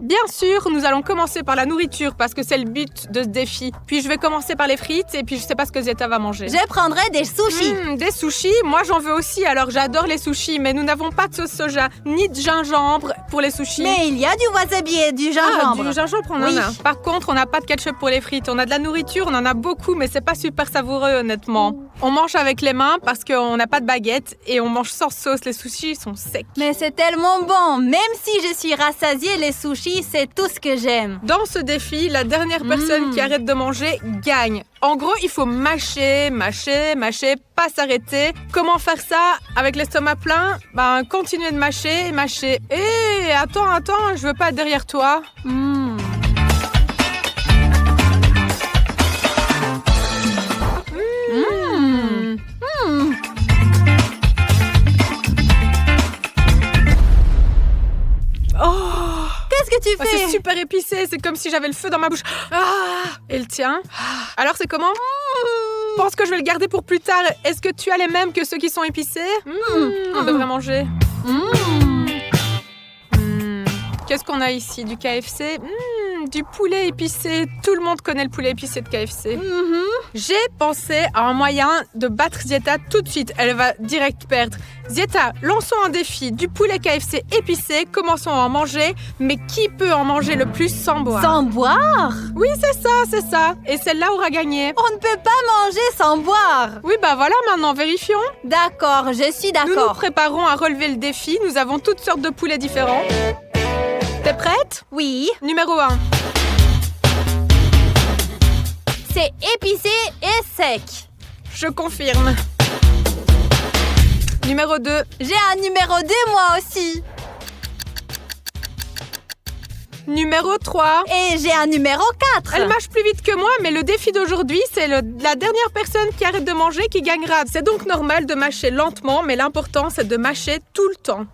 Bien sûr, nous allons commencer par la nourriture parce que c'est le but de ce défi. Puis je vais commencer par les frites et puis je sais pas ce que Zieta va manger. Je prendrai des sushis. Des sushis, moi j'en veux aussi, alors j'adore les sushis, mais nous n'avons pas de sauce soja, ni de gingembre pour les sushis. Mais il y a du wasabi et du gingembre. Du gingembre, on en Oui. a. Par contre, on n'a pas de ketchup pour les frites. On a de la nourriture, on en a beaucoup, mais c'est pas super savoureux, honnêtement. On mange avec les mains parce qu'on n'a pas de baguette et on mange sans sauce. Les sushis sont secs. Mais c'est tellement bon. Même si je suis rassasiée, les sushis, c'est tout ce que j'aime. Dans ce défi, la dernière personne qui arrête de manger gagne. En gros, il faut mâcher, pas s'arrêter. Comment faire ça avec l'estomac plein? Continuer de mâcher. Hé, attends, je veux pas être derrière toi. Qu'est-ce que tu fais? C'est super épicé, c'est comme si j'avais le feu dans ma bouche. Et le tien? Alors c'est comment? Je pense que je vais le garder pour plus tard. Est-ce que tu as les mêmes que ceux qui sont épicés? On devrait manger. Qu'est-ce qu'on a ici? Du KFC? Du poulet épicé. Tout le monde connaît le poulet épicé de KFC. J'ai pensé à un moyen de battre Zieta tout de suite. Elle va direct perdre. Zieta, lançons un défi. Du poulet KFC épicé. Commençons à en manger. Mais qui peut en manger le plus sans boire? Sans boire? Oui, c'est ça. Et celle-là aura gagné. On ne peut pas manger sans boire. Oui, voilà, maintenant, vérifions. D'accord, je suis Nous nous d'accord. préparons à relever le défi. Nous avons toutes sortes de poulets différents. T'es prête? Oui, Numéro 1. c'est épicé et sec. Je confirme. Numéro 2. J'ai un numéro 2 moi aussi. Numéro 3. Et j'ai un numéro 4. Elle mâche plus vite que moi, mais le défi d'aujourd'hui, c'est la dernière personne qui arrête de manger qui gagnera. C'est donc normal de mâcher lentement, mais l'important, c'est de mâcher tout le temps.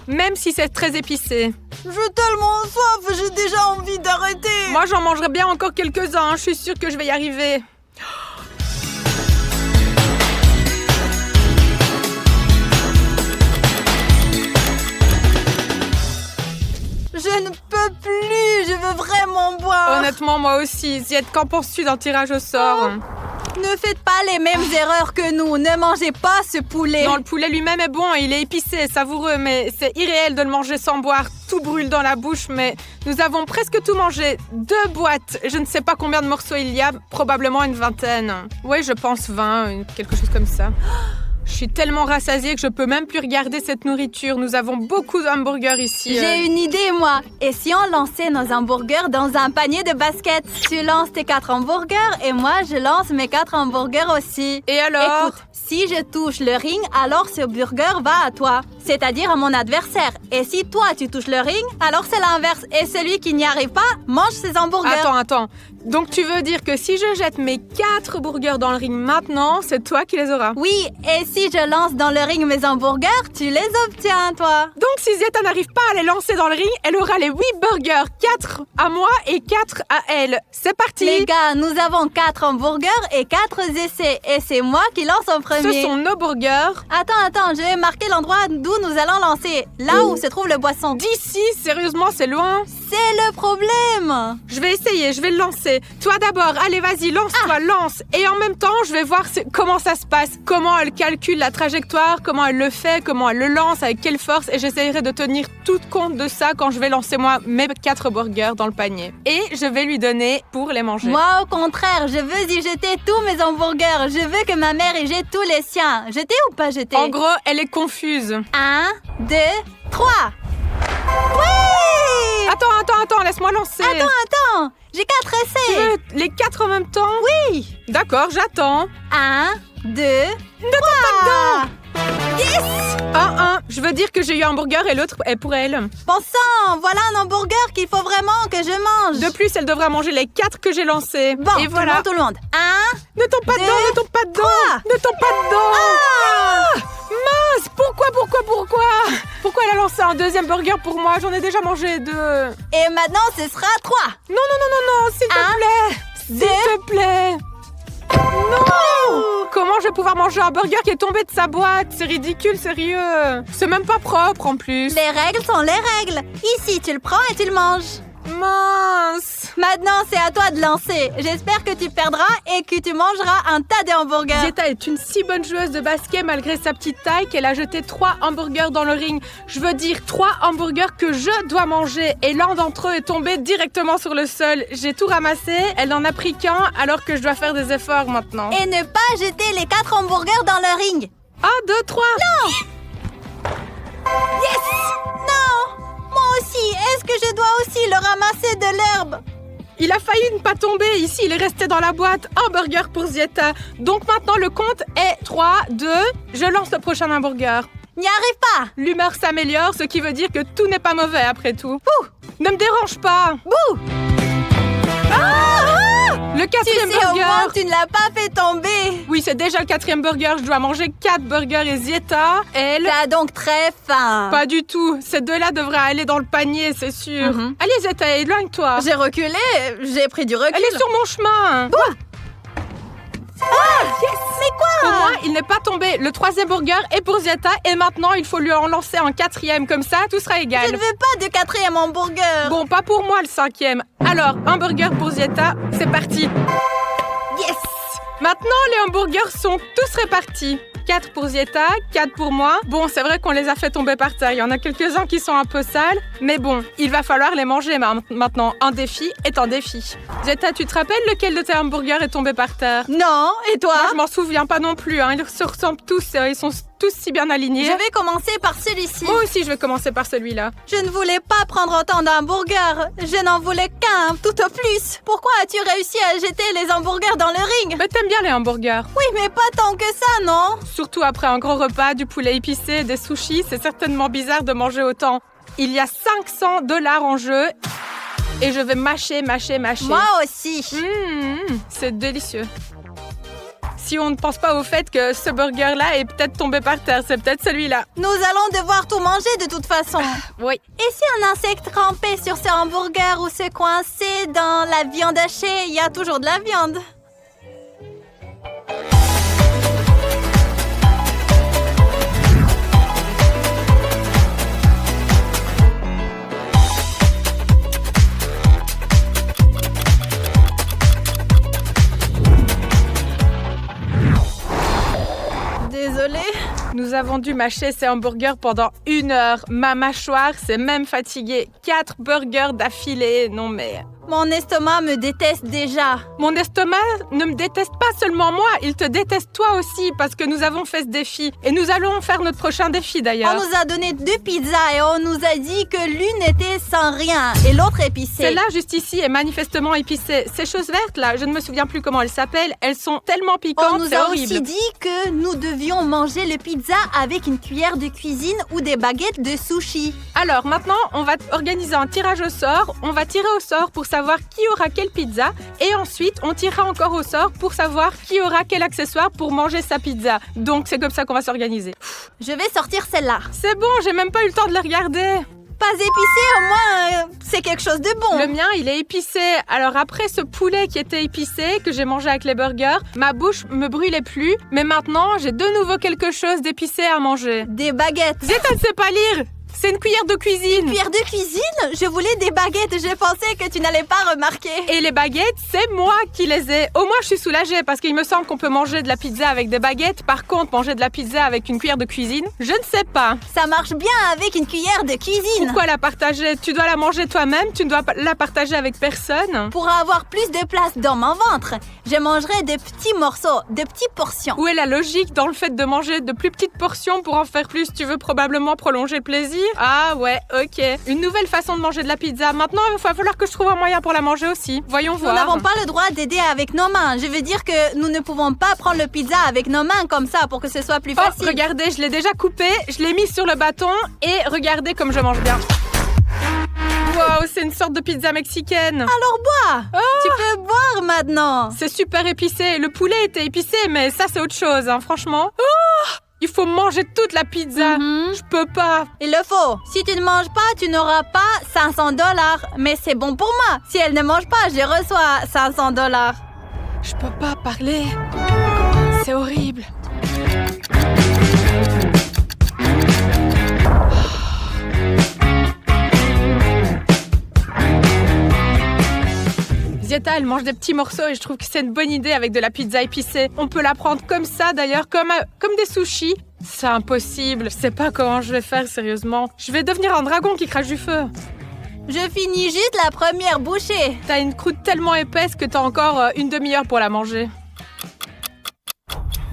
Même si c'est très épicé. J'ai tellement soif, j'ai déjà envie d'arrêter. Moi, j'en mangerai bien encore quelques-uns. Je suis sûre que je vais y arriver. Je ne peux plus, je veux vraiment boire. Honnêtement, moi aussi. Ziet, qu'en penses-tu d'un tirage au sort? Ne faites pas les mêmes erreurs que nous. Ne mangez pas ce poulet. Non, le poulet lui-même est bon, il est épicé, savoureux, mais c'est irréel de le manger sans boire. Tout brûle dans la bouche, mais nous avons presque tout mangé. 2 boîtes. Je ne sais pas combien de morceaux il y a, probablement une 20aine. Oui, je pense 20, quelque chose comme ça. Je suis tellement rassasiée que je peux même plus regarder cette nourriture. Nous avons beaucoup d'hamburgers ici. J'ai une idée, moi. Et si on lançait nos hamburgers dans un panier de basket? Tu lances tes 4 hamburgers et moi, je lance mes 4 hamburgers aussi. Et alors? Écoute, si je touche le ring, alors ce burger va à toi, c'est-à-dire à mon adversaire. Et si toi, tu touches le ring, alors c'est l'inverse. Et celui qui n'y arrive pas, mange ses hamburgers. Attends. Donc tu veux dire que si je jette mes 4 burgers dans le ring maintenant, c'est toi qui les auras? Oui, et si je lance dans le ring mes hamburgers, tu les obtiens, toi. Donc si Zieta n'arrive pas à les lancer dans le ring, elle aura les 8 burgers. 4 à moi et 4 à elle. C'est parti! Les gars, nous avons 4 hamburgers et 4 essais. Et c'est moi qui lance en premier. Ce sont nos burgers. Attends, je vais marquer l'endroit d'où nous allons lancer. Là où se trouve le boisson. D'ici, sérieusement, c'est loin. C'est le problème. Je vais essayer, je vais le lancer. Toi d'abord, allez, vas-y, lance-toi, lance. Et en même temps, je vais voir comment ça se passe. Comment elle calcule la trajectoire, comment elle le fait, comment elle le lance, avec quelle force. Et j'essayerai de tenir tout compte de ça quand je vais lancer, moi, mes 4 burgers dans le panier. Et je vais lui donner pour les manger. Moi, au contraire, je veux y jeter tous mes hamburgers. Je veux que ma mère y jette tous les siens. Jeter ou pas jeter? En gros, elle est confuse. 1, 2, 3. Oui! Attends, laisse-moi lancer. Attends, j'ai 4 essais. Tu veux les 4 en même temps? Oui. D'accord, j'attends. 1, 2, 3. Yes! 1. Je veux dire que j'ai eu un burger et l'autre est pour elle. Bon sang, voilà un hamburger qu'il faut vraiment que je mange. De plus, elle devra manger les 4 que j'ai lancés. Bon, et voilà. tout le monde. 1, Ne tombe pas 2, dedans, ne tombe pas dedans. 3. Ne tombe pas dedans. Mince, pourquoi Pourquoi elle a lancé un deuxième burger pour moi? J'en ai déjà mangé 2. Et maintenant, ce sera 3. Non, s'il te plaît. S'il te plaît. Non! Comment je vais pouvoir manger un burger qui est tombé de sa boîte? C'est ridicule, sérieux. C'est même pas propre en plus. Les règles sont les règles. Ici, tu le prends et tu le manges. Mince. Maintenant, c'est à toi de lancer. J'espère que tu perdras et que tu mangeras un tas de hamburgers. Zeta est une si bonne joueuse de basket malgré sa petite taille qu'elle a jeté 3 hamburgers dans le ring. Je veux dire 3 hamburgers que je dois manger et l'un d'entre eux est tombé directement sur le sol. J'ai tout ramassé, elle n'en a pris qu'un alors que je dois faire des efforts maintenant. Et ne pas jeter les 4 hamburgers dans le ring. 1, 2, 3. Non. Yes. Non. Moi aussi. Est-ce que je dois aussi le ramasser de l'herbe? Il a failli ne pas tomber. Ici, il est resté dans la boîte. Hamburger pour Zeta. Donc maintenant, le compte est 3, 2. Je lance le prochain hamburger. N'y arrive pas. L'humeur s'améliore, ce qui veut dire que tout n'est pas mauvais après tout. Bouh. Ne me dérange pas. Bouh. Le 4e Tu sais, au burger. moins, tu ne l'as pas fait tomber. Oui, c'est déjà le 4e burger. Je dois manger 4 burgers et Zeta, elle... T'as donc très faim. Pas du tout. Ces deux-là devraient aller dans le panier, c'est sûr. Allez, Zeta, éloigne-toi. J'ai reculé, j'ai pris du recul. Elle est sur mon chemin. Yes. Mais quoi? Au moins, il n'est pas tombé. Le 3e burger est pour Zeta et maintenant, il faut lui en lancer un 4e. Comme ça, tout sera égal. Je ne veux pas de 4e hamburger. Bon, pas pour moi le 5e. Alors, un burger pour Zeta, c'est parti. Yes. Maintenant, les hamburgers sont tous répartis. 4 pour Zeta, 4 pour moi. Bon, c'est vrai qu'on les a fait tomber par terre. Il y en a quelques-uns qui sont un peu sales. Mais bon, il va falloir les manger maintenant. Un défi est un défi. Zeta, tu te rappelles lequel de tes hamburgers est tombé par terre? Non, et toi? Moi, je m'en souviens pas non plus. Ils se ressemblent tous. Ils sont tous si bien alignés. Je vais commencer par celui-ci. Moi aussi, je vais commencer par celui-là. Je ne voulais pas prendre autant d'hamburgers. Je n'en voulais qu'un, tout au plus. Pourquoi as-tu réussi à jeter les hamburgers dans le ring? Mais t'aimes bien les hamburgers. Oui, mais pas tant que ça, non? Surtout après un gros repas, du poulet épicé, des sushis, c'est certainement bizarre de manger autant. Il y a $500 en jeu et je vais mâcher. Moi aussi. C'est délicieux. Si on ne pense pas au fait que ce burger-là est peut-être tombé par terre, c'est peut-être celui-là. Nous allons devoir tout manger de toute façon. Oui. Et si un insecte rampait sur ce hamburger ou se coinçait dans la viande hachée, il y a toujours de la viande. Désolée. Nous avons dû mâcher ces hamburgers pendant 1 heure. Ma mâchoire s'est même fatiguée. 4 burgers d'affilée. Non mais... Mon estomac me déteste déjà. Mon estomac ne me déteste pas seulement moi, il te déteste toi aussi parce que nous avons fait ce défi. Et nous allons faire notre prochain défi d'ailleurs. On nous a donné 2 pizzas et on nous a dit que l'une était sans rien et l'autre épicée. Celle-là, juste ici, est manifestement épicée. Ces choses vertes là, je ne me souviens plus comment elles s'appellent, elles sont tellement piquantes, on nous c'est a horrible. aussi dit que nous devions manger le pizza avec une cuillère de cuisine ou des baguettes de sushi. Alors maintenant, on va organiser un tirage au sort. On va tirer au sort pour savoir qui aura quelle pizza. Et ensuite, on tirera encore au sort pour savoir qui aura quel accessoire pour manger sa pizza. Donc, c'est comme ça qu'on va s'organiser. Je vais sortir celle-là. C'est bon, j'ai même pas eu le temps de le regarder. Pas épicé, au moins, c'est quelque chose de bon. Le mien, il est épicé. Alors après ce poulet qui était épicé, que j'ai mangé avec les burgers, ma bouche me brûlait plus. Mais maintenant, j'ai de nouveau quelque chose d'épicé à manger. Des baguettes. Zeta ne sait pas lire. C'est une cuillère de cuisine. Cuillère de cuisine? Je voulais des baguettes. Je pensais que tu n'allais pas remarquer. Et les baguettes, c'est moi qui les ai. Au moins, je suis soulagée parce qu'il me semble qu'on peut manger de la pizza avec des baguettes. Par contre, manger de la pizza avec une cuillère de cuisine, je ne sais pas. Ça marche bien avec une cuillère de cuisine. Pourquoi la partager? Tu dois la manger toi-même, tu ne dois pas la partager avec personne. Pour avoir plus de place dans mon ventre, je mangerai de petits morceaux, de petites portions. Où est la logique dans le fait de manger de plus petites portions pour en faire plus? Tu veux probablement prolonger le plaisir? Ah ouais, ok. Une nouvelle façon de manger de la pizza. Maintenant, il va falloir que je trouve un moyen pour la manger aussi. Voyons voir. Nous n'avons pas le droit d'aider avec nos mains. Je veux dire que nous ne pouvons pas prendre le pizza avec nos mains comme ça pour que ce soit plus facile. Oh, regardez, je l'ai déjà coupé, je l'ai mis sur le bâton et regardez comme je mange bien. Wow, c'est une sorte de pizza mexicaine. Alors bois. Tu peux boire maintenant. C'est super épicé. Le poulet était épicé, mais ça, c'est autre chose, hein, franchement. Oh, il faut manger toute la pizza. Je peux pas. Il le faut. Si tu ne manges pas, tu n'auras pas $500. Mais c'est bon pour moi. Si elle ne mange pas, je reçois $500. Je peux pas parler. C'est horrible. Zieta, elle mange des petits morceaux et je trouve que c'est une bonne idée avec de la pizza épicée. On peut la prendre comme ça d'ailleurs, comme des sushis. C'est impossible. Je sais pas comment je vais faire, sérieusement. Je vais devenir un dragon qui crache du feu. Je finis juste la première bouchée. T'as une croûte tellement épaisse que t'as encore une demi-heure pour la manger.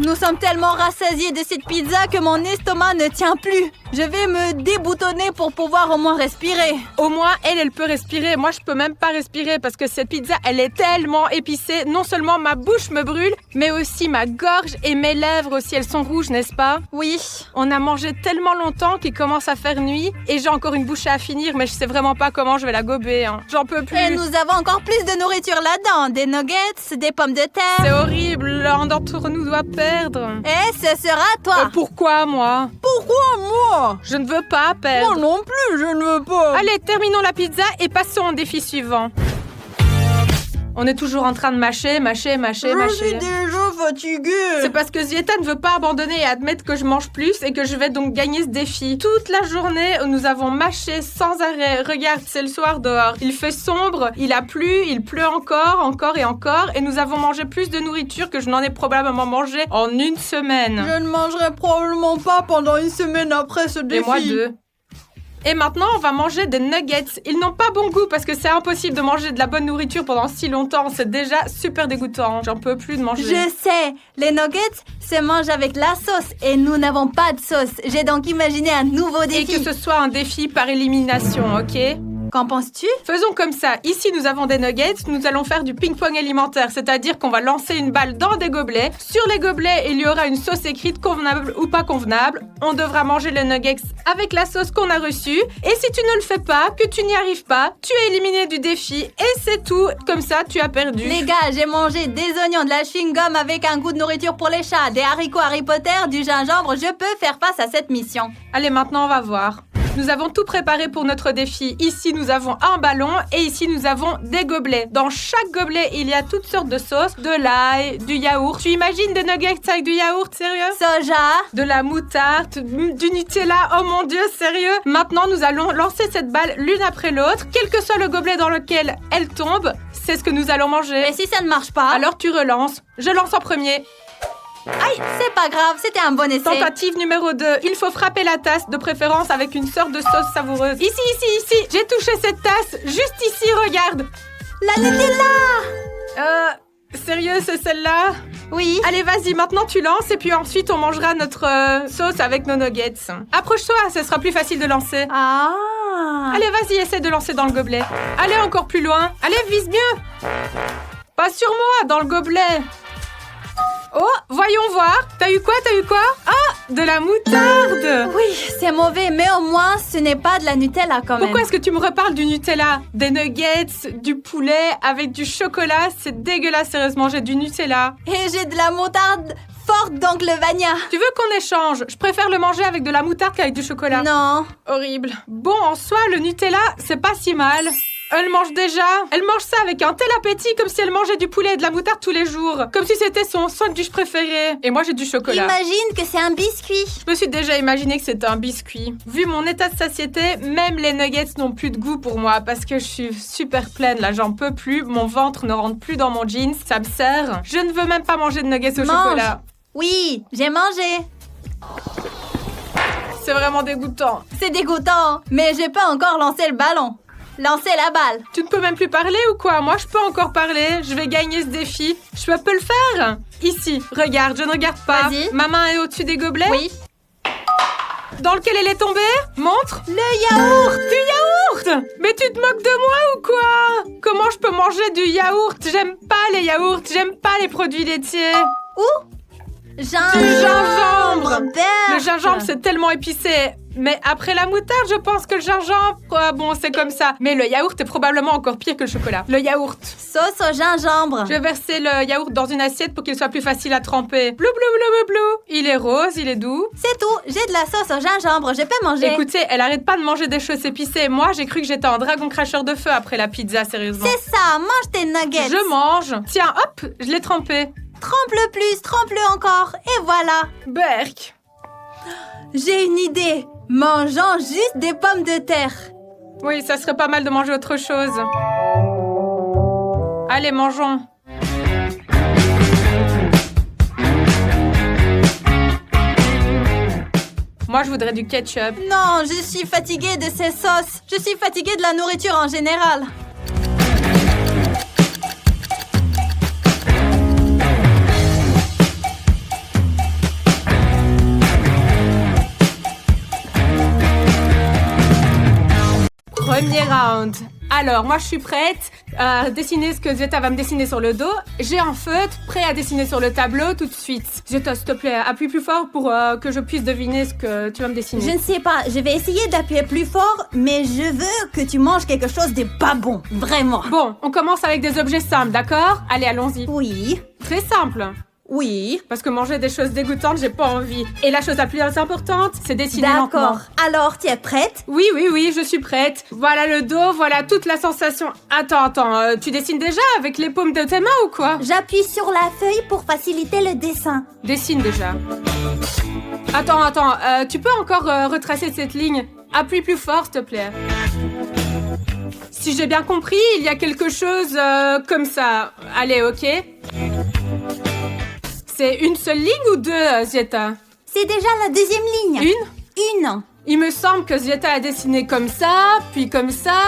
Nous sommes tellement rassasiés de cette pizza que mon estomac ne tient plus. Je vais me déboutonner pour pouvoir au moins respirer. Au moins, elle peut respirer. Moi, je peux même pas respirer parce que cette pizza, elle est tellement épicée. Non seulement ma bouche me brûle, mais aussi ma gorge et mes lèvres aussi. Elles sont rouges, n'est-ce pas? Oui. On a mangé tellement longtemps qu'il commence à faire nuit et j'ai encore une bouchée à finir, mais je sais vraiment pas comment je vais la gober. Hein. J'en peux plus. Et nous avons encore plus de nourriture là-dedans. Des nuggets, des pommes de terre. C'est horrible. L'un d'entre nous doit perdre. Et ce sera toi. Pourquoi moi? Pourquoi moi? Je ne veux pas perdre. Moi non plus, je ne veux pas. Allez, terminons la pizza et passons au défi suivant. On est toujours en train de mâcher. Je suis déjà fatiguée. C'est parce que Zieta ne veut pas abandonner et admettre que je mange plus et que je vais donc gagner ce défi. Toute la journée, nous avons mâché sans arrêt. Regarde, c'est le soir dehors. Il fait sombre, il a plu, il pleut encore et encore. Et nous avons mangé plus de nourriture que je n'en ai probablement mangé en une semaine. Je ne mangerai probablement pas pendant une semaine après ce défi. Et moi 2. Et maintenant, on va manger des nuggets. Ils n'ont pas bon goût parce que c'est impossible de manger de la bonne nourriture pendant si longtemps. C'est déjà super dégoûtant. J'en peux plus de manger. Je sais, les nuggets se mangent avec la sauce et nous n'avons pas de sauce. J'ai donc imaginé un nouveau défi. Et que ce soit un défi par élimination, ok? Qu'en penses-tu? Faisons comme ça. Ici, nous avons des nuggets. Nous allons faire du ping-pong alimentaire, c'est-à-dire qu'on va lancer une balle dans des gobelets. Sur les gobelets, il y aura une sauce écrite convenable ou pas convenable. On devra manger les nuggets avec la sauce qu'on a reçue. Et si tu ne le fais pas, que tu n'y arrives pas, tu es éliminé du défi et c'est tout. Comme ça, tu as perdu. Les gars, j'ai mangé des oignons, de la chewing-gum avec un goût de nourriture pour les chats, des haricots Harry Potter, du gingembre. Je peux faire face à cette mission. Allez, maintenant, on va voir. Nous avons tout préparé pour notre défi. Ici, nous avons un ballon et ici, nous avons des gobelets. Dans chaque gobelet, il y a toutes sortes de sauces, de l'ail, du yaourt. Tu imagines des nuggets avec du yaourt, sérieux? Soja. De la moutarde, du Nutella, oh mon Dieu, sérieux? Maintenant, nous allons lancer cette balle l'une après l'autre. Quel que soit le gobelet dans lequel elle tombe, c'est ce que nous allons manger. Et si ça ne marche pas? Alors tu relances. Je lance en premier. Aïe, c'est pas grave, c'était un bon essai. Tentative numéro 2. Il faut frapper la tasse, de préférence avec une sorte de sauce savoureuse. Ici. J'ai touché cette tasse. Juste ici, regarde. La Nutella! Sérieux, c'est celle-là? Oui. Allez, vas-y, maintenant tu lances et puis ensuite on mangera notre sauce avec nos nuggets. Approche-toi, ce sera plus facile de lancer. Ah. Allez, vas-y, essaie de lancer dans le gobelet. Allez, encore plus loin. Allez, vise mieux. Pas sur moi, dans le gobelet. Oh, voyons voir. T'as eu quoi? Ah, de la moutarde. Oui, c'est mauvais, mais au moins, ce n'est pas de la Nutella quand même. Pourquoi est-ce que tu me reparles du Nutella? Des nuggets, du poulet avec du chocolat? C'est dégueulasse, sérieusement, j'ai du Nutella. Et j'ai de la moutarde forte d'Oncle Vania. Tu veux qu'on échange? Je préfère le manger avec de la moutarde qu'avec du chocolat. Non. Horrible. Bon, en soi, le Nutella, c'est pas si mal. Elle mange ça avec un tel appétit comme si elle mangeait du poulet et de la moutarde tous les jours. Comme si c'était son sandwich préféré. Et moi, j'ai du chocolat. Imagine que c'est un biscuit. Je me suis déjà imaginé que c'était un biscuit. Vu mon état de satiété, même les nuggets n'ont plus de goût pour moi parce que je suis super pleine là, j'en peux plus. Mon ventre ne rentre plus dans mon jeans, ça me serre. Je ne veux même pas manger de nuggets au chocolat. Oui, j'ai mangé. C'est vraiment dégoûtant. C'est dégoûtant, mais je peux encore lancer le ballon. Lancer la balle. Tu ne peux même plus parler ou quoi? Moi, je peux encore parler. Je vais gagner ce défi. Je peux le faire. Ici, regarde, je ne regarde pas. Vas-y. Ma main est au-dessus des gobelets. Oui. Dans lequel elle est tombée? Montre. Le yaourt. Du yaourt? Mais tu te moques de moi ou quoi? Comment je peux manger du yaourt? J'aime pas les yaourts. J'aime pas les produits laitiers. Où? Du gingembre. Le gingembre, c'est... c'est tellement épicé. Mais après la moutarde, je pense que le gingembre, bon, c'est comme ça. Mais le yaourt est probablement encore pire que le chocolat. Le yaourt. Sauce au gingembre. Je vais verser le yaourt dans une assiette pour qu'il soit plus facile à tremper. Blou, blou, blou, blou, blou. Il est rose, il est doux. C'est tout. J'ai de la sauce au gingembre. Je peux manger. Écoutez, elle arrête pas de manger des choses épicées. Moi, j'ai cru que j'étais un dragon cracheur de feu après la pizza, sérieusement. C'est ça. Mange tes nuggets. Je mange. Tiens, hop, je l'ai trempé. Trempe-le plus, trempe-le encore. Et voilà. Berk. J'ai une idée. Mangeons juste des pommes de terre. Oui, ça serait pas mal de manger autre chose. Allez, mangeons. Moi, je voudrais du ketchup. Non, je suis fatiguée de ces sauces. Je suis fatiguée de la nourriture en général. Premier round. Alors, moi, je suis prête à dessiner ce que Zeta va me dessiner sur le dos. J'ai un feutre prêt à dessiner sur le tableau tout de suite. Zeta, s'il te plaît, appuie plus fort pour que je puisse deviner ce que tu vas me dessiner. Je ne sais pas, je vais essayer d'appuyer plus fort, mais je veux que tu manges quelque chose de pas bon, vraiment. Bon, on commence avec des objets simples, d'accord? Allez, allons-y. Oui, Très simple. oui. Parce que manger des choses dégoûtantes, j'ai pas envie. Et la chose la plus importante, c'est dessiner lentement. D'accord. Alors, tu es prête? Oui, je suis prête. Voilà le dos, voilà toute la sensation. Attends, tu dessines déjà avec les paumes de tes mains ou quoi? J'appuie sur la feuille pour faciliter le dessin. Dessine déjà. Attends, tu peux encore retracer cette ligne? Appuie plus fort, s'il te plaît. Si j'ai bien compris, il y a quelque chose comme ça. Allez, ok. C'est une seule ligne ou deux, Zeta? C'est déjà la deuxième ligne. Une. Il me semble que Zeta a dessiné comme ça, puis comme ça,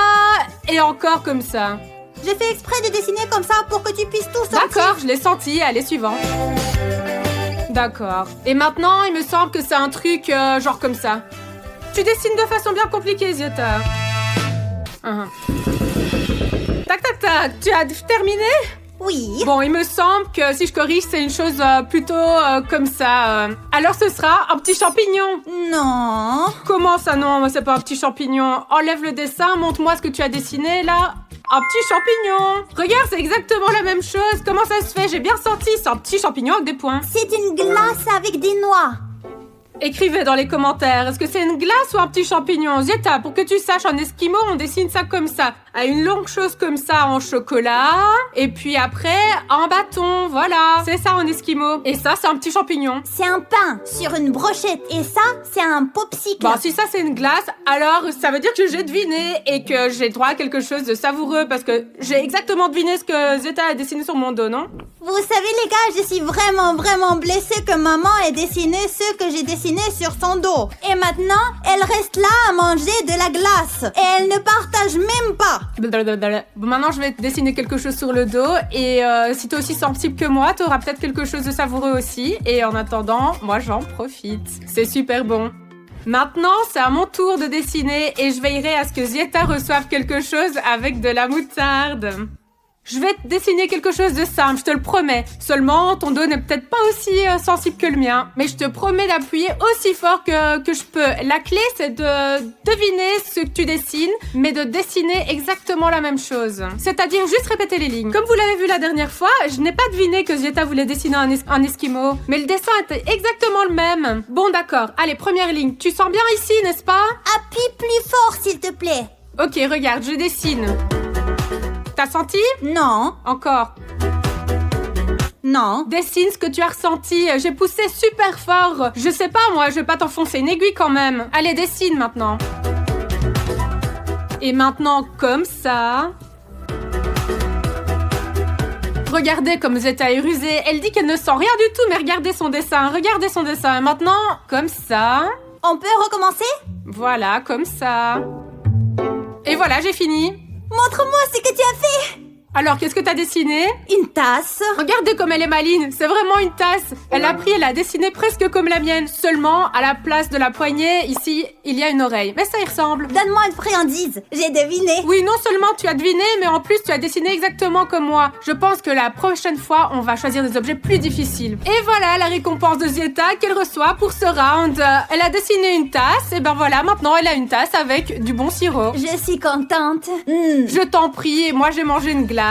et encore comme ça. J'ai fait exprès de dessiner comme ça pour que tu puisses tout sentir. D'accord, je l'ai senti. Allez, suivant. D'accord. Et maintenant, il me semble que c'est un truc genre comme ça. Tu dessines de façon bien compliquée, Zeta. Tac. Tu as terminé? Oui. Bon, il me semble que si je corrige, c'est une chose plutôt comme ça. Alors ce sera un petit champignon. Non. Comment ça non? C'est pas un petit champignon. Enlève le dessin, montre-moi ce que tu as dessiné là. Un petit champignon. Regarde, c'est exactement la même chose. Comment ça se fait? J'ai bien senti, c'est un petit champignon avec des points. C'est une glace avec des noix. Écrivez dans les commentaires, est-ce que c'est une glace ou un petit champignon? Zeta, pour que tu saches, en esquimau, on dessine ça comme ça. À une longue chose comme ça en chocolat. Et puis après, en bâton, voilà. C'est ça en esquimau. Et ça, c'est un petit champignon. C'est un pain sur une brochette. Et ça, c'est un popsicle. Bon, si ça, c'est une glace, alors ça veut dire que j'ai deviné et que j'ai droit à quelque chose de savoureux parce que j'ai exactement deviné ce que Zeta a dessiné sur mon dos, non? Vous savez les gars, je suis vraiment blessée que maman ait dessiné ce que j'ai dessiné sur son dos. Et maintenant, elle reste là à manger de la glace. Et elle ne partage même pas. Bon, maintenant, je vais te dessiner quelque chose sur le dos et si t'es aussi sensible que moi, t'auras peut-être quelque chose de savoureux aussi. Et en attendant, moi, j'en profite. C'est super bon. Maintenant, c'est à mon tour de dessiner et je veillerai à ce que Zeta reçoive quelque chose avec de la moutarde. Je vais te dessiner quelque chose de simple, je te le promets. Seulement, ton dos n'est peut-être pas aussi sensible que le mien. Mais je te promets d'appuyer aussi fort que je peux. La clé, c'est de deviner ce que tu dessines, mais de dessiner exactement la même chose. C'est-à-dire juste répéter les lignes. Comme vous l'avez vu la dernière fois, je n'ai pas deviné que Zeta voulait dessiner un esquimau. Mais le dessin était exactement le même. Bon, d'accord. Allez, première ligne. Tu sens bien ici, n'est-ce pas? Appuie plus fort, s'il te plaît. Ok, regarde, je dessine. T'as senti? Non. Encore. Non. Dessine ce que tu as ressenti. J'ai poussé super fort. Je sais pas, moi, je vais pas t'enfoncer une aiguille quand même. Allez, dessine maintenant. Et maintenant, comme ça. Regardez comme Zeta est rusée. Elle dit qu'elle ne sent rien du tout, mais regardez son dessin. Regardez son dessin. Maintenant, comme ça. On peut recommencer? Voilà, comme ça. Et voilà, j'ai fini. Montre-moi ce que tu as fait. Alors, qu'est-ce que t'as dessiné? Une tasse. Regardez comme elle est maligne, c'est vraiment une tasse. Elle a dessiné presque comme la mienne. Seulement, à la place de la poignée, ici, il y a une oreille. Mais ça y ressemble. Donne-moi une friandise, j'ai deviné. Oui, non seulement tu as deviné, mais en plus tu as dessiné exactement comme moi. Je pense que la prochaine fois, on va choisir des objets plus difficiles. Et voilà la récompense de Zeta qu'elle reçoit pour ce round. Elle a dessiné une tasse, et ben voilà, maintenant elle a une tasse avec du bon sirop. Je suis contente. Je t'en prie, moi j'ai mangé une glace.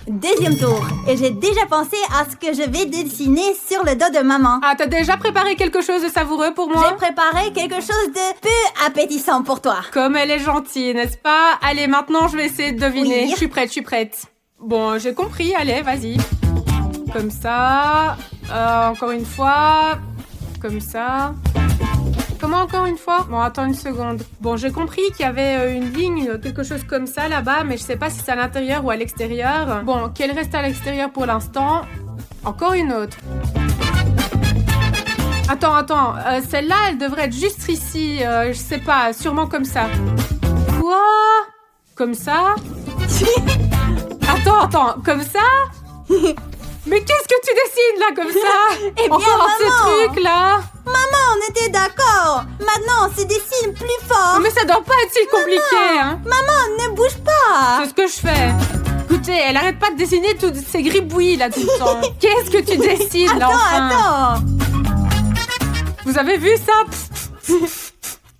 Deuxième tour. Et j'ai déjà pensé à ce que je vais dessiner sur le dos de maman. Ah, t'as déjà préparé quelque chose de savoureux pour moi? J'ai préparé quelque chose de peu appétissant pour toi. Comme elle est gentille, n'est-ce pas? Allez, maintenant je vais essayer de deviner. Oui. Je suis prête. Bon, j'ai compris, allez, vas-y. Comme ça. Encore une fois. Comme ça. comment encore une fois? Bon, attends une seconde. Bon, j'ai compris qu'il y avait une ligne, quelque chose comme ça là-bas, mais je sais pas si c'est à l'intérieur ou à l'extérieur. Bon, qu'elle reste à l'extérieur pour l'instant. Encore une autre. Attends. Celle-là, elle devrait être juste ici. Je sais pas, sûrement comme ça. Quoi? Comme ça? Attends, comme ça? Mais qu'est-ce que tu dessines là comme ça? Eh bien, encore ces maman! trucs là? Maman, on était d'accord. Maintenant, on se dessine plus fort. Mais ça doit pas être si compliqué, hein? Maman, ne bouge pas. C'est ce que je fais. Écoutez, elle arrête pas de dessiner toutes ces gribouillis là tout le temps. Qu'est-ce que tu dessines là enfin? Attends. Vous avez vu ça?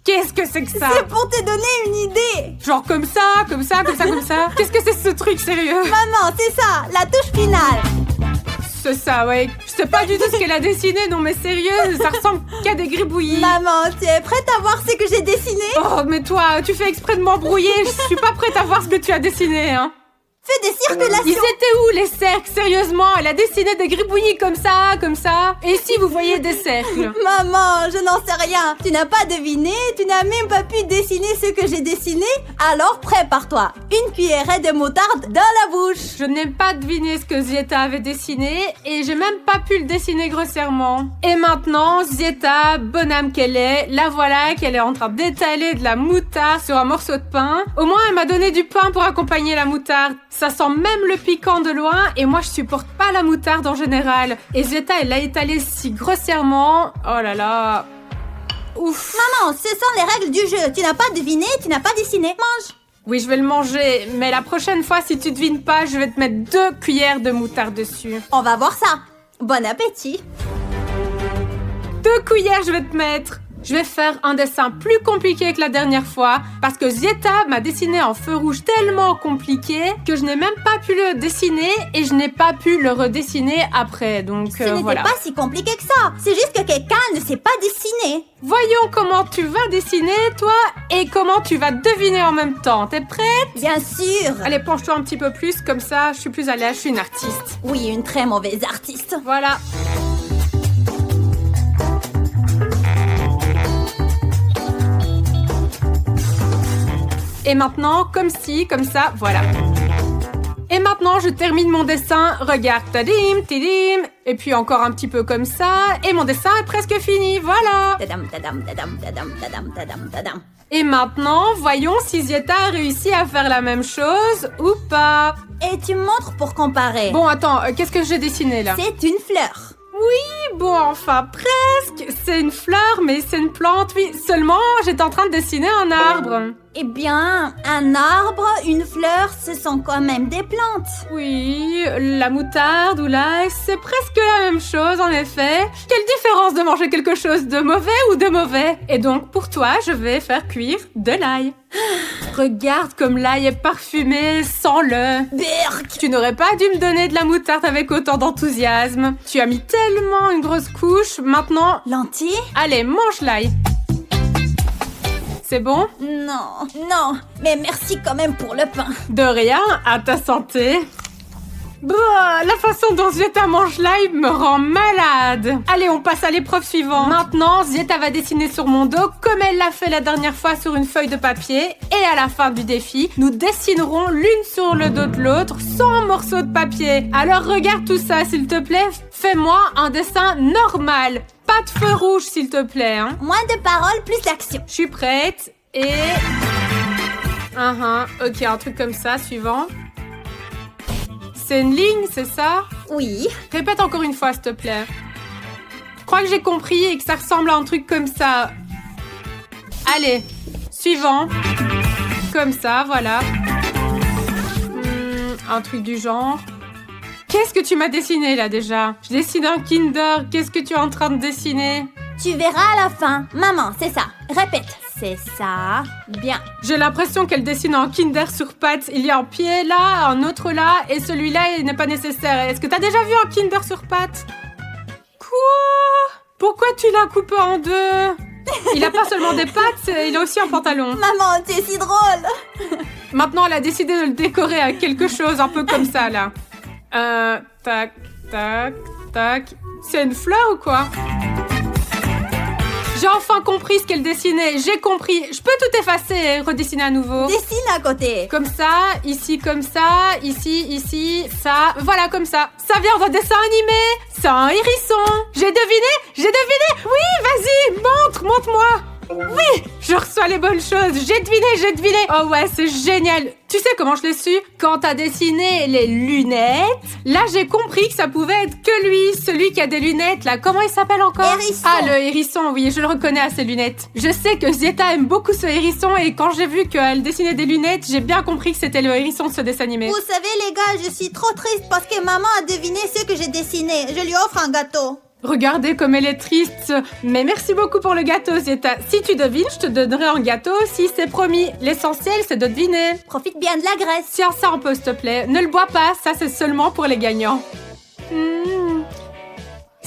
Qu'est-ce que c'est que ça? C'est pour te donner une idée. Genre comme ça. Qu'est-ce que c'est ce truc sérieux? Maman, c'est ça, la touche finale. C'est ça, ouais. Je sais pas du tout ce qu'elle a dessiné, non mais sérieux, ça ressemble qu'à des gribouillis. Maman, tu es prête à voir ce que j'ai dessiné? Oh, mais toi, tu fais exprès de m'embrouiller, je suis pas prête à voir ce que tu as dessiné, hein. Fais des circulations. Ils étaient où les cercles, sérieusement? Elle a dessiné des gribouillis comme ça. Et si vous voyez des cercles? Maman, je n'en sais rien. Tu n'as pas deviné, tu n'as même pas pu dessiner ce que j'ai dessiné. Alors prépare-toi. Une cuillerée de moutarde dans la bouche. Je n'ai pas deviné ce que Zieta avait dessiné et j'ai même pas pu le dessiner grossièrement. Et maintenant, Zieta, bonne âme qu'elle est, la voilà qu'elle est en train d'étaler de la moutarde sur un morceau de pain. Au moins, elle m'a donné du pain pour accompagner la moutarde. Ça sent même le piquant de loin et moi je supporte pas la moutarde en général. Et Zieta, elle l'a étalée si grossièrement. Oh là là. Ouf. Maman, ce sont les règles du jeu. Tu n'as pas deviné, tu n'as pas dessiné. Mange. Oui, je vais le manger, mais la prochaine fois, si tu devines pas, je vais te mettre 2 cuillères de moutarde dessus. On va voir ça. Bon appétit. 2 cuillères, je vais te mettre. Je vais faire un dessin plus compliqué que la dernière fois parce que Zieta m'a dessiné en feu rouge tellement compliqué que je n'ai même pas pu le dessiner et je n'ai pas pu le redessiner après. Donc Ce n'était voilà. pas si compliqué que ça. C'est juste que quelqu'un ne sait pas dessiner. Voyons comment tu vas dessiner, toi, et comment tu vas deviner en même temps. T'es prête? Bien sûr. Allez, penche-toi un petit peu plus, comme ça, je suis plus à l'aise, je suis une artiste. Oui, une très mauvaise artiste. Voilà. Et maintenant, comme ça, voilà. Et maintenant, je termine mon dessin. Regarde, tadim, tidim. Et puis encore un petit peu comme ça. Et mon dessin est presque fini, voilà. Tadam, tadam, tadam, tadam, tadam, tadam, tadam. Et maintenant, voyons si Zieta a réussi à faire la même chose ou pas. Et tu montres pour comparer. Bon, attends, qu'est-ce que j'ai dessiné là? C'est une fleur. Oui, bon, enfin, presque. C'est une fleur, mais c'est une plante, oui. Seulement, j'étais en train de dessiner un arbre. Eh bien, un arbre, une fleur, ce sont quand même des plantes. Oui, la moutarde ou l'ail, c'est presque la même chose, en effet. Quelle différence de manger quelque chose de mauvais ou de mauvais? Et donc, pour toi, je vais faire cuire de l'ail. Regarde comme l'ail est parfumé, sens-le. Berk. Tu n'aurais pas dû me donner de la moutarde avec autant d'enthousiasme. Tu as mis tellement une grosse couche, maintenant... Lentilles? Allez, mange l'ail. C'est bon? Non, mais merci quand même pour le pain. De rien, à ta santé. Bah, la façon dont Zieta mange l'ail me rend malade. Allez, on passe à l'épreuve suivante. Maintenant, Zieta va dessiner sur mon dos comme elle l'a fait la dernière fois sur une feuille de papier. Et à la fin du défi, nous dessinerons l'une sur le dos de l'autre sans morceau de papier. Alors regarde tout ça, s'il te plaît. Fais-moi un dessin normal. Pas de feu rouge, s'il te plaît. Hein. Moins de paroles, plus d'action. Je suis prête. Et... Ok, un truc comme ça, suivant. C'est une ligne, c'est ça? Oui. Répète encore une fois, s'il te plaît. Je crois que j'ai compris et que ça ressemble à un truc comme ça. Allez, suivant. Comme ça, voilà. Un truc du genre. Qu'est-ce que tu m'as dessiné, là, déjà? Je dessine un Kinder. Qu'est-ce que tu es en train de dessiner? Tu verras à la fin. Maman, c'est ça. Répète. C'est ça. Bien. J'ai l'impression qu'elle dessine un Kinder sur pattes. Il y a un pied là, un autre là, et celui-là, il n'est pas nécessaire. Est-ce que t'as déjà vu un Kinder sur pattes? Quoi? Pourquoi tu l'as coupé en deux? Il a pas seulement des pattes, il a aussi un pantalon. Maman, tu es si drôle. Maintenant, elle a décidé de le décorer avec quelque chose un peu comme ça, là. Tac, tac, tac. C'est une fleur ou quoi? J'ai enfin compris ce qu'elle dessinait. J'ai compris. Je peux tout effacer et redessiner à nouveau. Dessine à côté. Comme ça, ici, ça. Voilà, comme ça. Ça vient d'un dessin animé. C'est un hérisson. J'ai deviné. Oui, vas-y, montre-moi. Oui, je reçois les bonnes choses. J'ai deviné. Oh ouais, c'est génial. Tu sais comment je l'ai su? Quand t'as dessiné les lunettes, là j'ai compris que ça pouvait être que lui, celui qui a des lunettes là. Comment il s'appelle encore? Hérisson. Ah, le hérisson, oui, je le reconnais à ses lunettes. Je sais que Zieta aime beaucoup ce hérisson et quand j'ai vu qu'elle dessinait des lunettes, j'ai bien compris que c'était le hérisson de ce dessin animé. Vous savez les gars, je suis trop triste parce que maman a deviné ce que j'ai dessiné. Je lui offre un gâteau. Regardez comme elle est triste. Mais merci beaucoup pour le gâteau, Zieta. Si tu devines, je te donnerai un gâteau aussi, c'est promis. L'essentiel, c'est de deviner. Profite bien de la graisse. Tiens ça un peu, s'il te plaît. Ne le bois pas, ça c'est seulement pour les gagnants.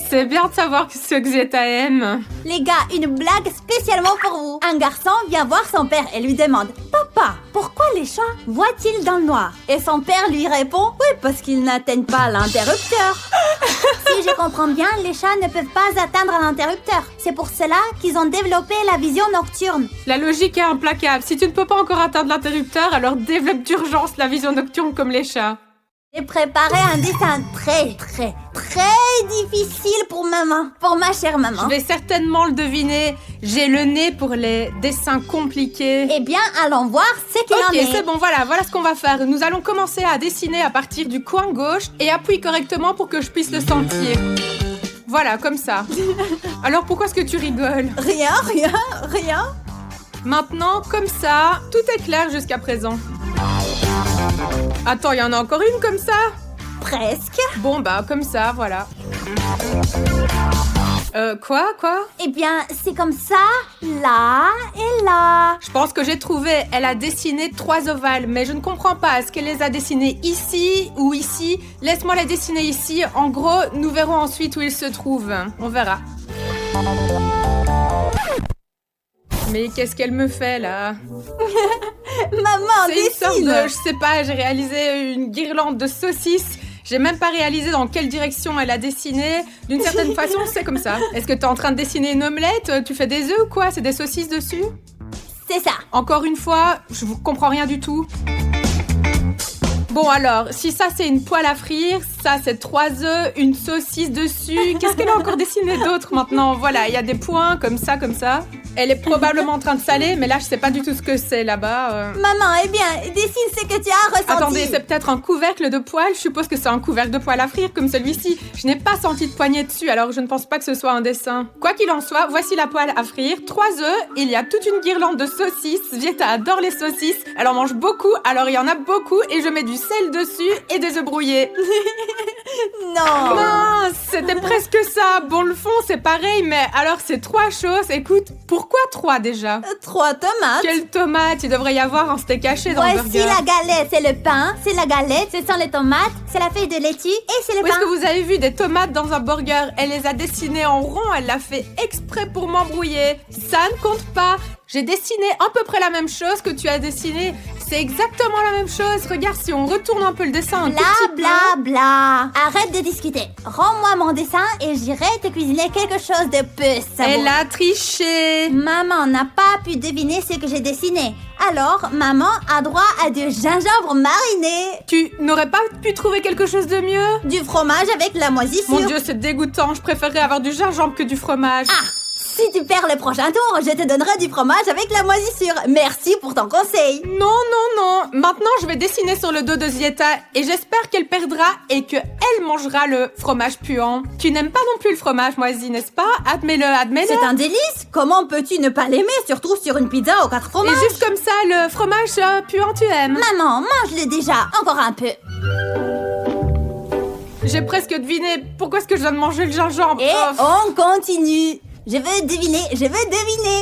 C'est bien de savoir ce que Zieta aime. Les gars, une blague spécialement pour vous. Un garçon vient voir son père et lui demande « Papa, pourquoi les chats voient-ils dans le noir ?» Et son père lui répond « Oui, parce qu'ils n'atteignent pas l'interrupteur. » Si je comprends bien, les chats ne peuvent pas atteindre l'interrupteur. C'est pour cela qu'ils ont développé la vision nocturne. La logique est implacable. Si tu ne peux pas encore atteindre l'interrupteur, alors développe d'urgence la vision nocturne comme les chats. J'ai préparé un dessin très difficile pour maman. Pour ma chère maman. Je vais certainement le deviner. J'ai le nez pour les dessins compliqués. Eh bien, allons voir ce qu'il en est. Ok, c'est bon, voilà ce qu'on va faire. Nous allons commencer à dessiner à partir du coin gauche et appuie correctement pour que je puisse le sentir. Voilà, comme ça. Alors pourquoi est-ce que tu rigoles? Rien. Maintenant, comme ça, tout est clair jusqu'à présent. Attends, il y en a encore une comme ça? Presque. Bon, bah, comme ça, voilà. Quoi? Eh bien, c'est comme ça, là et là. Je pense que j'ai trouvé. Elle a dessiné 3 ovales, mais je ne comprends pas. Est-ce qu'elle les a dessinés ici ou ici? Laisse-moi les dessiner ici. En gros, nous verrons ensuite où ils se trouvent. On verra. Mais qu'est-ce qu'elle me fait, là? Maman, C'est une sorte dessine. de... Je sais pas, j'ai réalisé une guirlande de saucisses. J'ai même pas réalisé dans quelle direction elle a dessiné. D'une certaine façon, c'est comme ça. Est-ce que t'es en train de dessiner une omelette? Tu fais des œufs ou quoi? C'est des saucisses dessus? C'est ça. Encore une fois, je vous comprends rien du tout. Bon alors, si ça c'est une poêle à frire, ça c'est 3 œufs, une saucisse dessus. Qu'est-ce qu'elle a encore dessiné d'autre maintenant? Voilà, il y a des points comme ça. Elle est probablement en train de saler, mais là je sais pas du tout ce que c'est là-bas. Maman, eh bien, dessine ce que tu as ressenti. Attendez, c'est peut-être un couvercle de poêle. Je suppose que c'est un couvercle de poêle à frire comme celui-ci. Je n'ai pas senti de poignée dessus, alors je ne pense pas que ce soit un dessin. Quoi qu'il en soit, voici la poêle à frire. 3 œufs, il y a toute une guirlande de saucisses. Zieta adore les saucisses. Elle en mange beaucoup, alors il y en a beaucoup et je mets du sel dessus et des œufs brouillés. Non. Mince, c'était presque ça. Bon, le fond, c'est pareil, mais alors c'est 3 choses. Écoute, pourquoi 3 déjà? 3 tomates. Quelle tomate? Il devrait y avoir un steak haché dans le Voici burger. la galette, c'est le pain, c'est la galette, ce sont les tomates, c'est la feuille de laitue et c'est le Où est-ce pain. que vous avez vu des tomates dans un burger? Elle les a dessinées en rond, elle l'a fait exprès pour m'embrouiller. Ça ne compte pas. J'ai dessiné à peu près la même chose que tu as dessiné. C'est exactement la même chose. Regarde, si on retourne un peu le dessin un tout petit peu. Bla. Arrête de discuter. Rends-moi mon dessin et j'irai te cuisiner quelque chose de peu savoureux. Elle a triché. Maman n'a pas pu deviner ce que j'ai dessiné. Alors, maman a droit à du gingembre mariné. Tu n'aurais pas pu trouver quelque chose de mieux? Du fromage avec la moisissure. Mon Dieu, c'est dégoûtant. Je préférerais avoir du gingembre que du fromage. Ah, si tu perds le prochain tour, je te donnerai du fromage avec la moisissure. Merci pour ton conseil. Non. Maintenant, je vais dessiner sur le dos de Zieta et j'espère qu'elle perdra et qu'elle mangera le fromage puant. Tu n'aimes pas non plus le fromage moisi, n'est-ce pas? Admets-le. C'est un délice. Comment peux-tu ne pas l'aimer, surtout sur une pizza aux 4 fromages? Et juste comme ça, le fromage puant, tu aimes? Maman, mange-le déjà. Encore un peu. J'ai presque deviné. Pourquoi est-ce que je viens de manger le gingembre? Et Oh. on continue. Je veux deviner.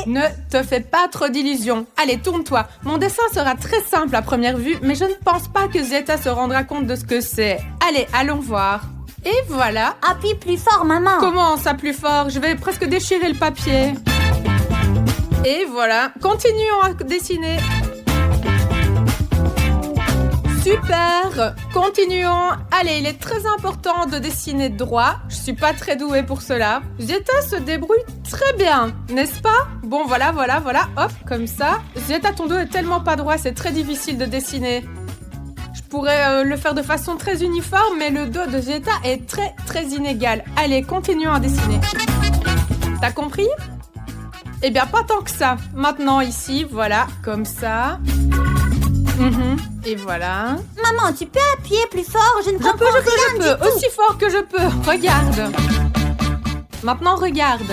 Ne te fais pas trop d'illusions. Allez, tourne-toi. Mon dessin sera très simple à première vue, mais je ne pense pas que Zieta se rendra compte de ce que c'est. Allez, allons voir. Et voilà. Appuie plus fort, maman. Comment ça plus fort? Je vais presque déchirer le papier. Et voilà. Continuons à dessiner. Super. Continuons. Allez, il est très important de dessiner droit. Je suis pas très douée pour cela. Zieta se débrouille très bien, n'est-ce pas? Bon, voilà. Hop, comme ça. Zieta, ton dos est tellement pas droit, c'est très difficile de dessiner. Je pourrais le faire de façon très uniforme, mais le dos de Zieta est très inégal. Allez, continuons à dessiner. T'as compris? Eh bien, pas tant que ça. Maintenant, ici, voilà, comme ça. Et voilà. Maman, tu peux appuyer plus fort? Je ne comprends rien Je du peux, tout. aussi fort que je peux. Regarde. Maintenant, regarde.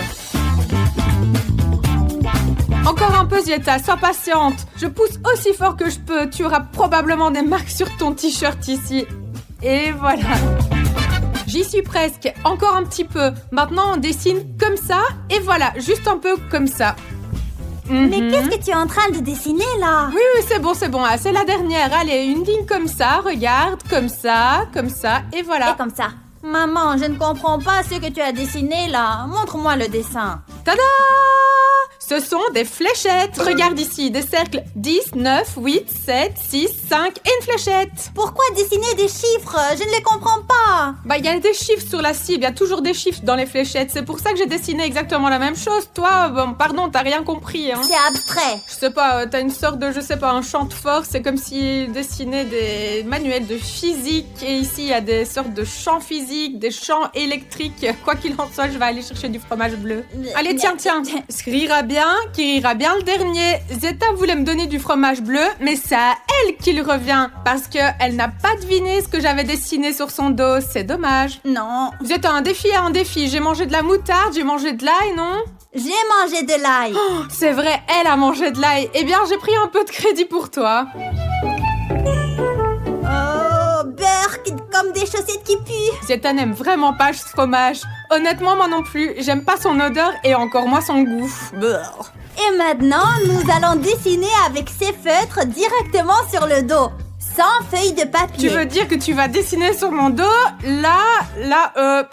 Encore un peu, Zieta, sois patiente. Je pousse aussi fort que je peux. Tu auras probablement des marques sur ton t-shirt ici. Et voilà. J'y suis presque. Encore un petit peu. Maintenant, on dessine comme ça. Et voilà, juste un peu comme ça. Mais qu'est-ce que tu es en train de dessiner là? Oui, c'est bon. Ah, c'est la dernière. Allez, une ligne comme ça. Regarde, comme ça. Et voilà. Et comme ça. Maman, je ne comprends pas ce que tu as dessiné là. Montre-moi le dessin. Tada! Ce sont des fléchettes. Regarde ici, des cercles 10, 9, 8, 7, 6, 5 et une fléchette. Pourquoi dessiner des chiffres? Je ne les comprends pas. Bah, il y a des chiffres sur la cible, il y a toujours des chiffres dans les fléchettes. C'est pour ça que j'ai dessiné exactement la même chose. Toi, bon, pardon, t'as rien compris, hein. C'est abstrait. Je sais pas, t'as une sorte de, un champ de force. C'est comme s'il dessinait des manuels de physique. Et ici, il y a des sortes de champs physiques, des champs électriques. Quoi qu'il en soit, je vais aller chercher du fromage bleu. Allez, tiens. Ce qui rira bien le dernier. Zieta voulait me donner du fromage bleu, mais c'est à elle qu'il revient. Parce qu'elle n'a pas deviné ce que j'avais dessiné sur son dos. C'est dommage. Non. Zieta, un défi. J'ai mangé de la moutarde, j'ai mangé de l'ail, non? J'ai mangé de l'ail. Oh, c'est vrai, elle a mangé de l'ail. Eh bien, j'ai pris un peu de crédit pour toi. Oh, beurre, comme des chaussettes qui puent. Zieta n'aime vraiment pas ce fromage. Honnêtement, moi non plus. J'aime pas son odeur et encore moins son goût. Beurre. Et maintenant, nous allons dessiner avec ces feutres directement sur le dos, sans feuille de papier. Tu veux dire que tu vas dessiner sur mon dos, là,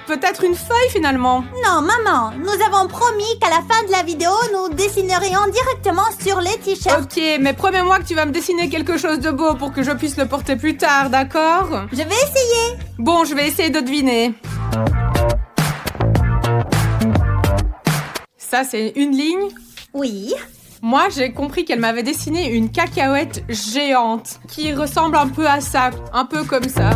peut-être une feuille finalement? Non, maman, nous avons promis qu'à la fin de la vidéo, nous dessinerions directement sur les t-shirts. Ok, mais promets-moi que tu vas me dessiner quelque chose de beau pour que je puisse le porter plus tard, d'accord? Je vais essayer. Bon, je vais essayer de deviner. Ça, c'est une ligne. Oui. Moi, j'ai compris qu'elle m'avait dessiné une cacahuète géante qui ressemble un peu à ça, un peu comme ça.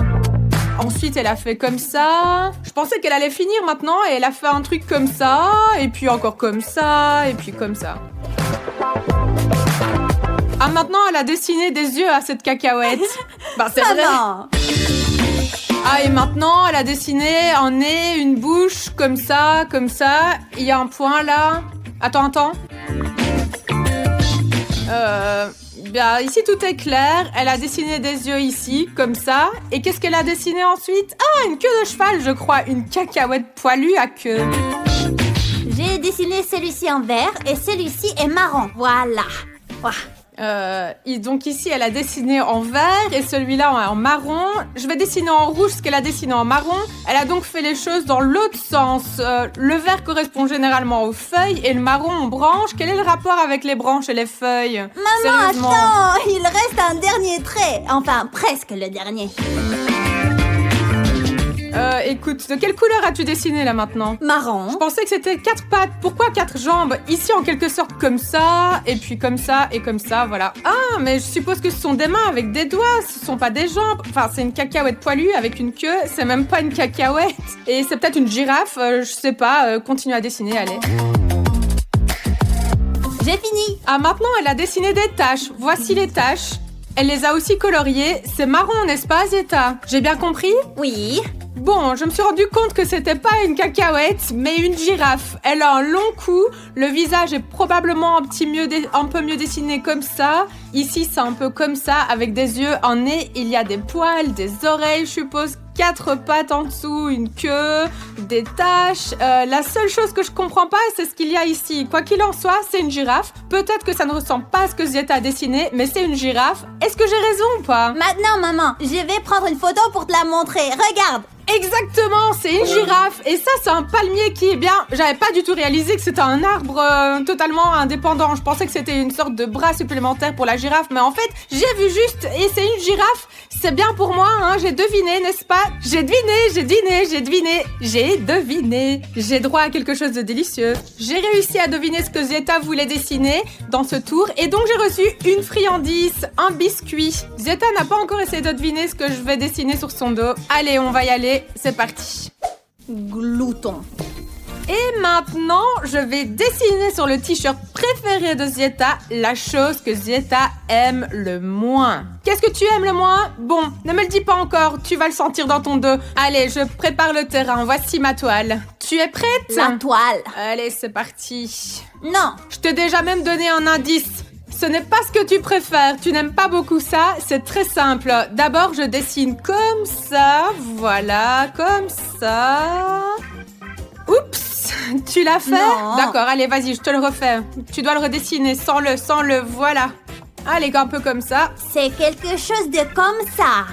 Ensuite, elle a fait comme ça. Je pensais qu'elle allait finir maintenant et elle a fait un truc comme ça, et puis encore comme ça, et puis comme ça. Ah, maintenant, elle a dessiné des yeux à cette cacahuète. Bah, c'est vrai. Ah, et maintenant, elle a dessiné un nez, une bouche, comme ça. Il y a un point là. Attends. Bien, ici tout est clair. Elle a dessiné des yeux ici, comme ça. Et qu'est-ce qu'elle a dessiné ensuite? Ah, une queue de cheval, je crois. Une cacahuète poilue à queue. J'ai dessiné celui-ci en vert et celui-ci est marron. Voilà. Donc ici, elle a dessiné en vert et celui-là en marron. Je vais dessiner en rouge ce qu'elle a dessiné en marron. Elle a donc fait les choses dans l'autre sens. Le vert correspond généralement aux feuilles et le marron aux branches. Quel est le rapport avec les branches et les feuilles? Maman, attends, il reste un dernier trait. Enfin, presque le dernier. Écoute, de quelle couleur as-tu dessiné là maintenant? Marron. Je pensais que c'était 4 pattes. Pourquoi 4 jambes? Ici en quelque sorte comme ça, et puis comme ça, et comme ça, voilà. Ah, mais je suppose que ce sont des mains avec des doigts, ce sont pas des jambes. Enfin, c'est une cacahuète poilue avec une queue, c'est même pas une cacahuète. Et c'est peut-être une girafe, je sais pas, continue à dessiner, allez. J'ai fini. Ah, maintenant elle a dessiné des taches. Voici les taches. Elle les a aussi coloriées. C'est marron, n'est-ce pas, Zieta? J'ai bien compris? Oui. Bon, je me suis rendu compte que c'était pas une cacahuète, mais une girafe. Elle a un long cou, le visage est probablement un peu mieux dessiné comme ça. Ici, c'est un peu comme ça, avec des yeux, un nez, il y a des poils, des oreilles, je suppose, 4 pattes en dessous, une queue, des taches. La seule chose que je comprends pas, c'est ce qu'il y a ici. Quoi qu'il en soit, c'est une girafe. Peut-être que ça ne ressemble pas à ce que Zieta a dessiné, mais c'est une girafe. Est-ce que j'ai raison ou pas? Maintenant, maman, je vais prendre une photo pour te la montrer. Regarde. Exactement, c'est une girafe. Et ça, c'est un palmier qui est bien... J'avais pas du tout réalisé que c'était un arbre totalement indépendant. Je pensais que c'était une sorte de bras supplémentaire pour la girafe. Mais en fait, j'ai vu juste et c'est une girafe. C'est bien pour moi, hein. J'ai deviné, n'est-ce pas? J'ai deviné. J'ai droit à quelque chose de délicieux. J'ai réussi à deviner ce que Zeta voulait dessiner dans ce tour. Et donc, j'ai reçu une friandise, un biscuit. Zeta n'a pas encore essayé de deviner ce que je vais dessiner sur son dos. Allez, on va y aller. C'est parti. Glouton. Et maintenant, je vais dessiner sur le t-shirt préféré de Zeta la chose que Zeta aime le moins. Qu'est-ce que tu aimes le moins? Bon, ne me le dis pas encore, tu vas le sentir dans ton dos. Allez, je prépare le terrain, voici ma toile. Tu es prête? Ma toile. Allez, c'est parti. Non. Je t'ai déjà même donné un indice. Ce n'est pas ce que tu préfères, tu n'aimes pas beaucoup ça, c'est très simple. D'abord, je dessine comme ça, voilà, comme ça. Oups, tu l'as fait? Non. D'accord, allez, vas-y, je te le refais. Tu dois le redessiner, sans le, voilà. Allez, un peu comme ça. C'est quelque chose de comme ça.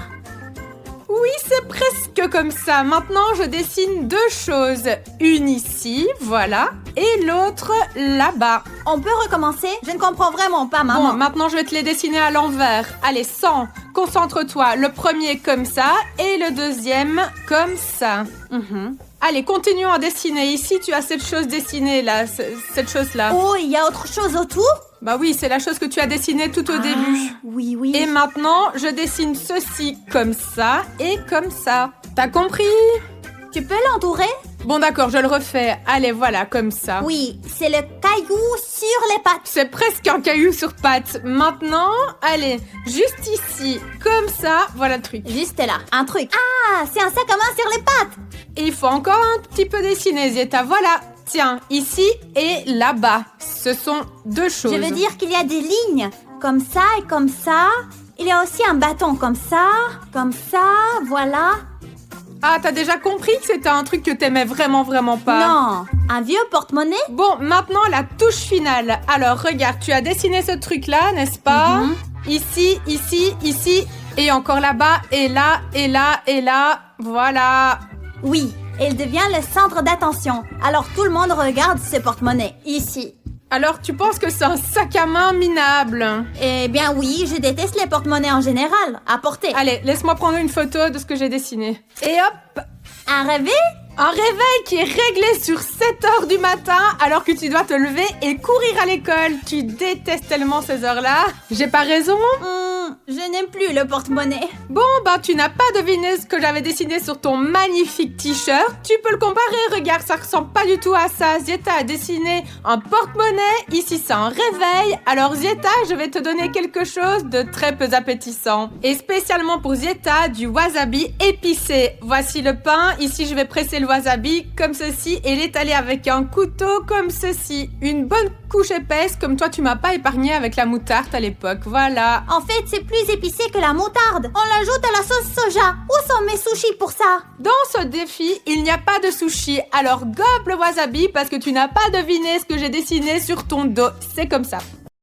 Oui, c'est presque comme ça. Maintenant, je dessine deux choses. Une ici, voilà, et l'autre là-bas. On peut recommencer? Je ne comprends vraiment pas, maman. Bon, maintenant, je vais te les dessiner à l'envers. Allez, concentre-toi. Le premier comme ça, et le deuxième comme ça. Allez, continuons à dessiner. Ici, tu as cette chose dessinée, là, cette chose-là. Oh, il y a autre chose autour? Bah oui, c'est la chose que tu as dessinée tout au début. Oui, oui. Et maintenant, je dessine ceci comme ça et comme ça. T'as compris? Tu peux l'entourer? Bon, d'accord, je le refais. Allez, voilà, comme ça. Oui, c'est le caillou sur les pattes. C'est presque un caillou sur pattes. Maintenant, allez, juste ici, comme ça, voilà le truc. Juste là, un truc. Ah, c'est un sac à main sur les pattes. Et il faut encore un petit peu dessiner, Zeta. Voilà, tiens, ici et là-bas. Ce sont deux choses. Je veux dire qu'il y a des lignes, comme ça et comme ça. Il y a aussi un bâton comme ça, voilà. Ah, t'as déjà compris que c'était un truc que t'aimais vraiment, vraiment pas? Non, un vieux porte-monnaie? Bon, maintenant, la touche finale. Alors, regarde, tu as dessiné ce truc-là, n'est-ce pas? Ici, et encore là-bas, et là, et là, et là. Voilà. Oui, il devient le centre d'attention. Alors tout le monde regarde ce porte-monnaie, ici. Alors, tu penses que c'est un sac à main minable? Eh bien oui, je déteste les porte-monnaies en général. À porter. Allez, laisse-moi prendre une photo de ce que j'ai dessiné. Et hop! Un réveil? Un réveil qui est réglé sur 7h du matin alors que tu dois te lever et courir à l'école. Tu détestes tellement ces heures-là. J'ai pas raison? Je n'aime plus le porte-monnaie. Bon, ben tu n'as pas deviné ce que j'avais dessiné sur ton magnifique t-shirt. Tu peux le comparer, regarde, ça ressemble pas du tout à ça. Zeta a dessiné un porte-monnaie, ici c'est un réveil. Alors Zeta, je vais te donner quelque chose de très peu appétissant. Et spécialement pour Zeta, du wasabi épicé. Voici le pain, ici je vais presser le wasabi comme ceci et l'étaler avec un couteau comme ceci. Une bonne couche épaisse comme toi tu m'as pas épargné avec la moutarde à l'époque, voilà. En fait, c'est plus épicé que la moutarde. On l'ajoute à la sauce soja. Où sont mes sushis pour ça? Dans ce défi, il n'y a pas de sushi. Alors gobe le wasabi parce que tu n'as pas deviné ce que j'ai dessiné sur ton dos. C'est comme ça.